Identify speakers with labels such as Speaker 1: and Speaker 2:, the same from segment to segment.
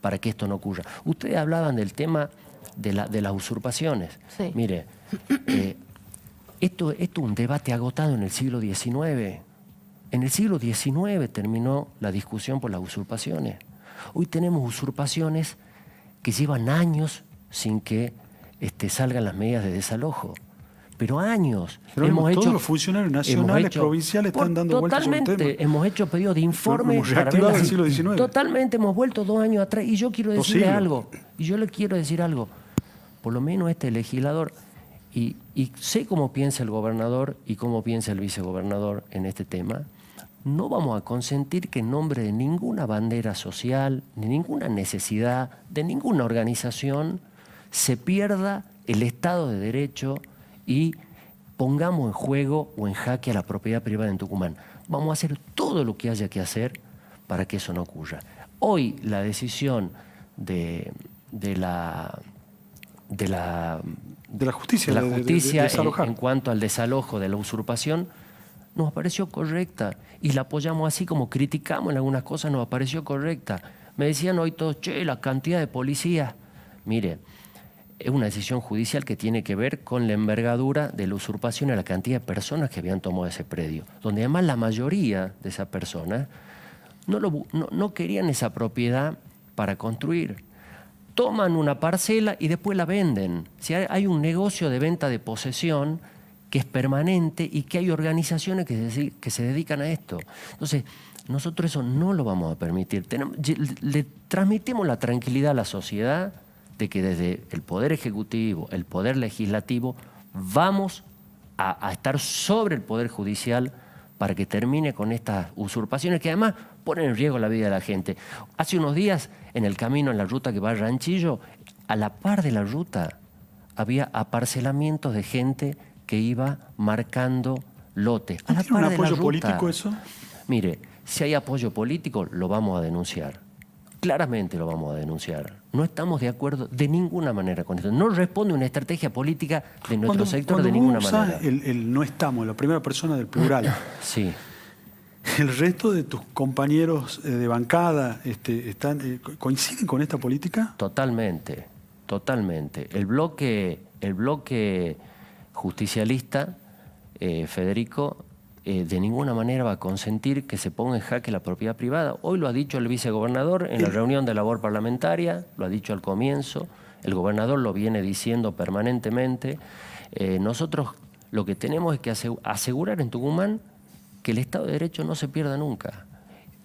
Speaker 1: para que esto no ocurra. Ustedes hablaban del tema de las usurpaciones.
Speaker 2: Sí.
Speaker 1: Mire, esto es un debate agotado en el siglo XIX. En el siglo XIX terminó la discusión por las usurpaciones. Hoy tenemos usurpaciones que llevan años sin que salgan las medidas de desalojo. Pero años.
Speaker 3: Pero todos los funcionarios nacionales, provinciales están dando vueltas sobre el tema.
Speaker 1: Totalmente, hemos hecho pedidos de informes.
Speaker 3: Hemos reactivado el siglo XIX.
Speaker 1: Totalmente, hemos vuelto 2 años atrás. Y yo quiero decirle algo. Y yo le quiero decir algo. Por lo menos este legislador, y sé cómo piensa el gobernador y cómo piensa el vicegobernador en este tema, no vamos a consentir que en nombre de ninguna bandera social, ni ninguna necesidad, de ninguna organización, se pierda el Estado de Derecho y pongamos en juego o en jaque a la propiedad privada en Tucumán. Vamos a hacer todo lo que haya que hacer para que eso no ocurra. Hoy la decisión de la justicia en cuanto al desalojo de la usurpación nos pareció correcta y la apoyamos así como criticamos en algunas cosas, nos pareció correcta. Me decían hoy todos, che, la cantidad de policías. Mire, es una decisión judicial que tiene que ver con la envergadura de la usurpación y la cantidad de personas que habían tomado ese predio, donde además la mayoría de esas personas no querían esa propiedad para construir. Toman una parcela y después la venden. Si hay un negocio de venta de posesión que es permanente y que hay organizaciones que se dedican a esto. Entonces, nosotros eso no lo vamos a permitir. Le transmitimos la tranquilidad a la sociedad de que desde el Poder Ejecutivo, el Poder Legislativo, vamos a estar sobre el Poder Judicial para que termine con estas usurpaciones que además ponen en riesgo la vida de la gente. Hace unos días, en el camino, en la ruta que va a Ranchillo, a la par de la ruta había aparcelamientos de gente que iba marcando lotes.
Speaker 3: ¿No tiene un apoyo político eso?
Speaker 1: Mire, si hay apoyo político, lo vamos a denunciar. Claramente lo vamos a denunciar. No estamos de acuerdo de ninguna manera con esto. No responde una estrategia política de nuestro sector de ninguna manera.
Speaker 3: El no estamos, la primera persona del plural.
Speaker 1: Sí.
Speaker 3: ¿El resto de tus compañeros de bancada coinciden con esta política?
Speaker 1: Totalmente, totalmente. El bloque justicialista, Federico, de ninguna manera va a consentir que se ponga en jaque la propiedad privada. Hoy lo ha dicho el vicegobernador en la reunión de labor parlamentaria, lo ha dicho al comienzo, el gobernador lo viene diciendo permanentemente. Nosotros lo que tenemos es que asegurar en Tucumán que el Estado de Derecho no se pierda nunca,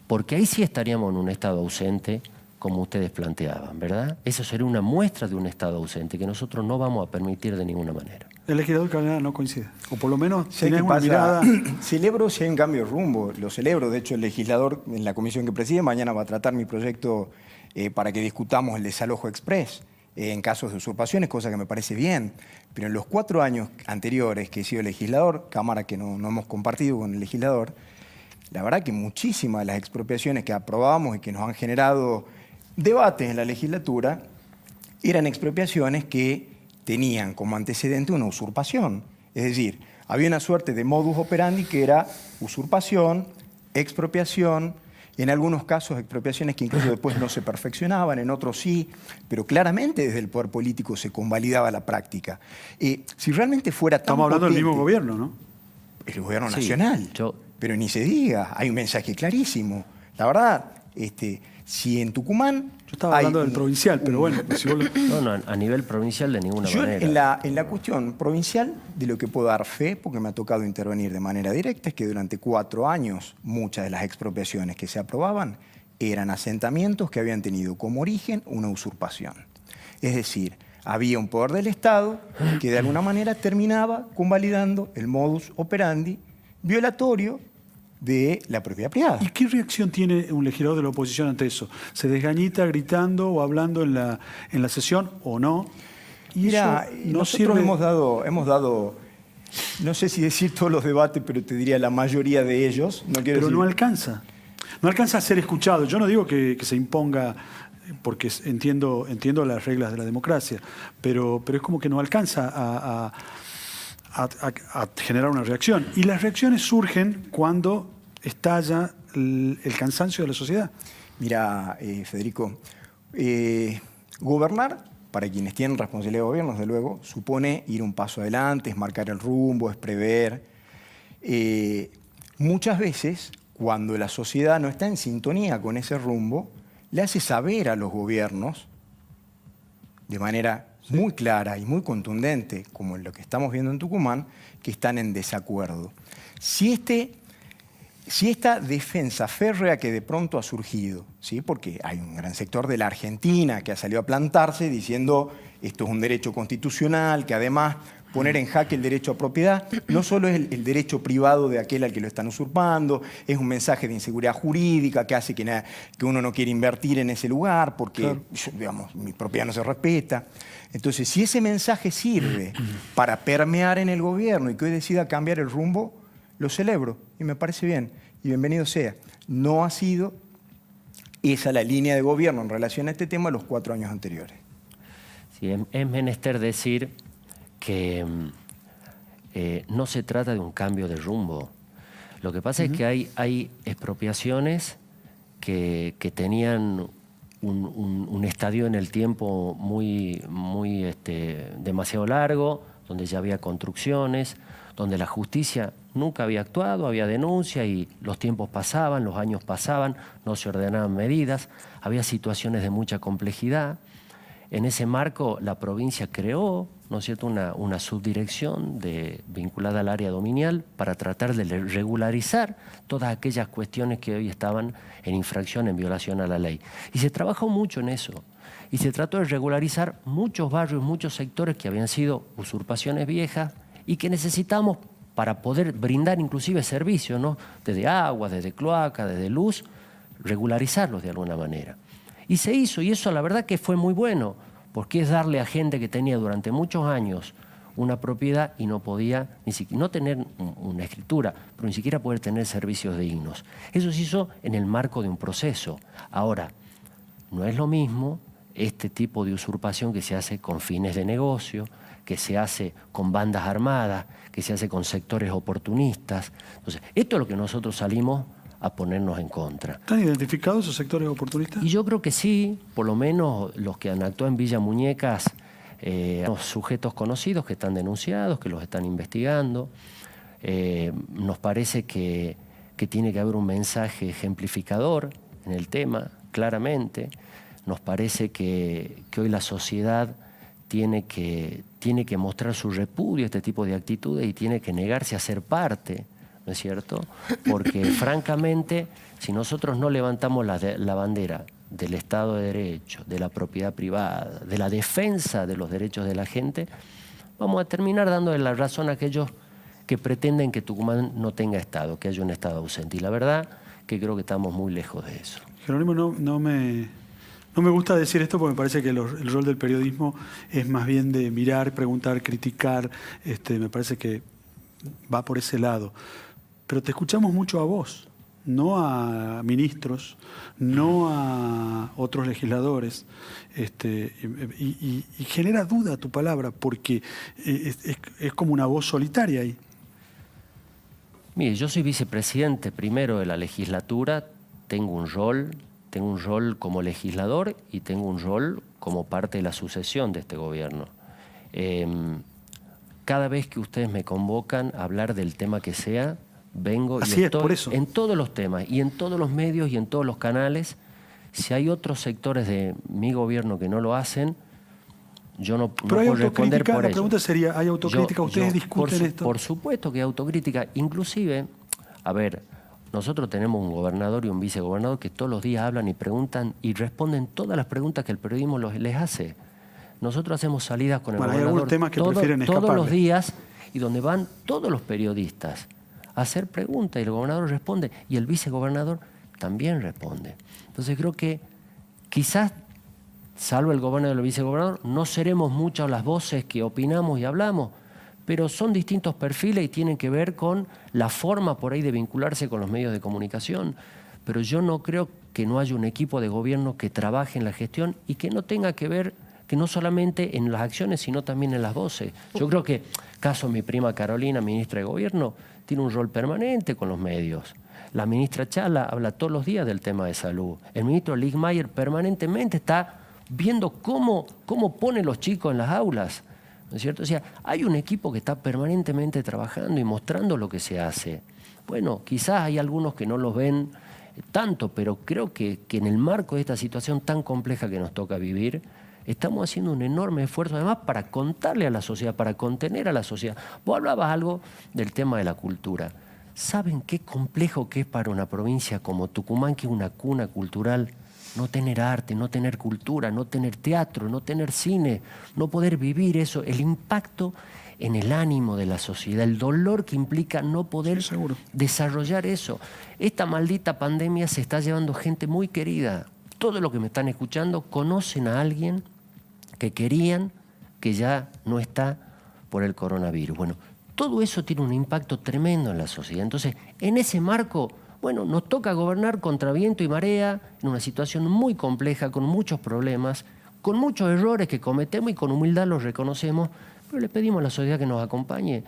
Speaker 1: porque ahí sí estaríamos en un Estado ausente, como ustedes planteaban, ¿verdad? Eso sería una muestra de un Estado ausente que nosotros no vamos a permitir de ninguna manera.
Speaker 3: El legislador Cabrera no coincide, o por lo menos
Speaker 4: sé
Speaker 3: tiene una mirada...
Speaker 4: Celebro si hay un cambio de rumbo, lo celebro. De hecho, el legislador en la comisión que preside mañana va a tratar mi proyecto para que discutamos el desalojo express en casos de usurpaciones, cosa que me parece bien. Pero en los 4 años anteriores que he sido legislador, cámara que no hemos compartido con el legislador, la verdad que muchísimas de las expropiaciones que aprobábamos y que nos han generado debates en la legislatura eran expropiaciones que tenían como antecedente una usurpación. Es decir, había una suerte de modus operandi que era usurpación, expropiación, en algunos casos expropiaciones que incluso después no se perfeccionaban, en otros sí, pero claramente desde el poder político se convalidaba la práctica. Si realmente fuera tan
Speaker 3: Estamos hablando
Speaker 4: potente,
Speaker 3: del mismo gobierno, ¿no?
Speaker 4: El gobierno nacional, pero ni se diga, hay un mensaje clarísimo. La verdad, si en Tucumán...
Speaker 3: Yo estaba hablando del provincial, pero bueno... Si vos
Speaker 1: No, a nivel provincial de ninguna manera.
Speaker 4: En la cuestión provincial, de lo que puedo dar fe, porque me ha tocado intervenir de manera directa, es que durante 4 años muchas de las expropiaciones que se aprobaban eran asentamientos que habían tenido como origen una usurpación. Es decir, había un poder del Estado que de alguna manera terminaba convalidando el modus operandi violatorio de la propiedad privada.
Speaker 3: ¿Y qué reacción tiene un legislador de la oposición ante eso? ¿Se desgañita gritando o hablando en la sesión o no? Y
Speaker 4: mira,
Speaker 3: no
Speaker 4: nosotros hemos dado, no sé si decir todos los debates, pero te diría la mayoría de ellos.
Speaker 3: Pero no alcanza. No alcanza a ser escuchado. Yo no digo que se imponga, porque entiendo las reglas de la democracia, pero es como que no alcanza a generar una reacción. Y las reacciones surgen cuando estalla el cansancio de la sociedad.
Speaker 4: Mira, Federico, Gobernar, para quienes tienen responsabilidad de gobierno, desde luego, supone ir un paso adelante, es marcar el rumbo, es prever. Muchas veces, cuando la sociedad no está en sintonía con ese rumbo, le hace saber a los gobiernos, de manera muy clara y muy contundente, como en lo que estamos viendo en Tucumán, que están en desacuerdo. Si esta defensa férrea que de pronto ha surgido, ¿sí? Porque hay un gran sector de la Argentina que ha salido a plantarse diciendo esto es un derecho constitucional, que además poner en jaque el derecho a propiedad no solo es el derecho privado de aquel al que lo están usurpando, es un mensaje de inseguridad jurídica que hace que uno no quiere invertir en ese lugar porque, claro, digamos, mi propiedad no se respeta. Entonces, si ese mensaje sirve para permear en el gobierno y que hoy decida cambiar el rumbo, lo celebro y me parece bien y bienvenido sea. No ha sido esa la línea de gobierno en relación a este tema los 4 años anteriores.
Speaker 1: Sí, es menester decir que no se trata de un cambio de rumbo. Lo que pasa es que hay expropiaciones que tenían un estadio en el tiempo demasiado largo, donde ya había construcciones, donde la justicia nunca había actuado, había denuncia y los tiempos pasaban, los años pasaban, no se ordenaban medidas, había situaciones de mucha complejidad. En ese marco, la provincia creó, ¿no es cierto?, una subdirección vinculada al área dominial para tratar de regularizar todas aquellas cuestiones que hoy estaban en infracción, en violación a la ley. Y se trabajó mucho en eso. Y se trató de regularizar muchos barrios, muchos sectores que habían sido usurpaciones viejas y que necesitamos para poder brindar inclusive servicios, ¿no?, desde agua, desde cloaca, desde luz, regularizarlos de alguna manera. Y se hizo, y eso la verdad que fue muy bueno, porque es darle a gente que tenía durante muchos años una propiedad y no podía no tener una escritura, pero ni siquiera poder tener servicios dignos. Eso se hizo en el marco de un proceso. Ahora, no es lo mismo este tipo de usurpación que se hace con fines de negocio, que se hace con bandas armadas, que se hace con sectores oportunistas. Entonces, esto es lo que nosotros salimos a ponernos en contra.
Speaker 3: ¿Están identificados esos sectores oportunistas?
Speaker 1: Y yo creo que sí, por lo menos los que han actuado en Villa Muñecas, los sujetos conocidos que están denunciados, que los están investigando. Nos parece que tiene que haber un mensaje ejemplificador en el tema, claramente. Nos parece que hoy la sociedad tiene que mostrar su repudio a este tipo de actitudes y tiene que negarse a ser parte, ¿no es cierto? Porque francamente, si nosotros no levantamos la bandera del Estado de Derecho, de la propiedad privada, de la defensa de los derechos de la gente, vamos a terminar dándole la razón a aquellos que pretenden que Tucumán no tenga Estado, que haya un Estado ausente. Y la verdad que creo que estamos muy lejos de eso.
Speaker 3: Jerónimo, no me gusta decir esto porque me parece que el rol del periodismo es más bien de mirar, preguntar, criticar. Me parece que va por ese lado. Pero te escuchamos mucho a vos, no a ministros, no a otros legisladores. Y genera duda tu palabra porque es como una voz solitaria ahí.
Speaker 1: Mire, yo soy vicepresidente primero de la legislatura, tengo un rol como legislador y tengo un rol como parte de la sucesión de este gobierno. Cada vez que ustedes me convocan a hablar del tema que sea, vengo y estoy
Speaker 3: por eso.
Speaker 1: En todos los temas y en todos los medios y en todos los canales. Si hay otros sectores de mi gobierno que no lo hacen, yo no puedo responder por
Speaker 3: la
Speaker 1: eso.
Speaker 3: Pregunta sería, ¿hay autocrítica? ¿Ustedes discuten esto?
Speaker 1: Por supuesto que hay autocrítica. Inclusive, a ver, nosotros tenemos un gobernador y un vicegobernador que todos los días hablan y preguntan y responden todas las preguntas que el periodismo les hace. Nosotros hacemos salidas con el gobernador todos los días y donde van todos los periodistas a hacer preguntas y el gobernador responde y el vicegobernador también responde. Entonces creo que quizás, salvo el gobernador y el vicegobernador, no seremos muchas las voces que opinamos y hablamos, pero son distintos perfiles y tienen que ver con la forma por ahí de vincularse con los medios de comunicación. Pero yo no creo que no haya un equipo de gobierno que trabaje en la gestión y que no tenga que ver, que no solamente en las acciones, sino también en las voces. Yo creo que, caso mi prima Carolina, ministra de Gobierno, tiene un rol permanente con los medios. La ministra Chala habla todos los días del tema de salud. El ministro Ligmayer permanentemente está viendo cómo pone los chicos en las aulas, ¿no es cierto? O sea, hay un equipo que está permanentemente trabajando y mostrando lo que se hace. Bueno, quizás hay algunos que no los ven tanto, pero creo que en el marco de esta situación tan compleja que nos toca vivir, estamos haciendo un enorme esfuerzo además para contarle a la sociedad, para contener a la sociedad. Vos hablabas algo del tema de la cultura. ¿Saben qué complejo que es para una provincia como Tucumán, que es una cuna cultural, no tener arte, no tener cultura, no tener teatro, no tener cine, no poder vivir eso? El impacto en el ánimo de la sociedad, el dolor que implica no poder desarrollar eso. Esta maldita pandemia se está llevando gente muy querida. Todos los que me están escuchando conocen a alguien que querían, que ya no está por el coronavirus. Bueno, todo eso tiene un impacto tremendo en la sociedad. Entonces, en ese marco, bueno, nos toca gobernar contra viento y marea en una situación muy compleja, con muchos problemas, con muchos errores que cometemos y con humildad los reconocemos, pero le pedimos a la sociedad que nos acompañe.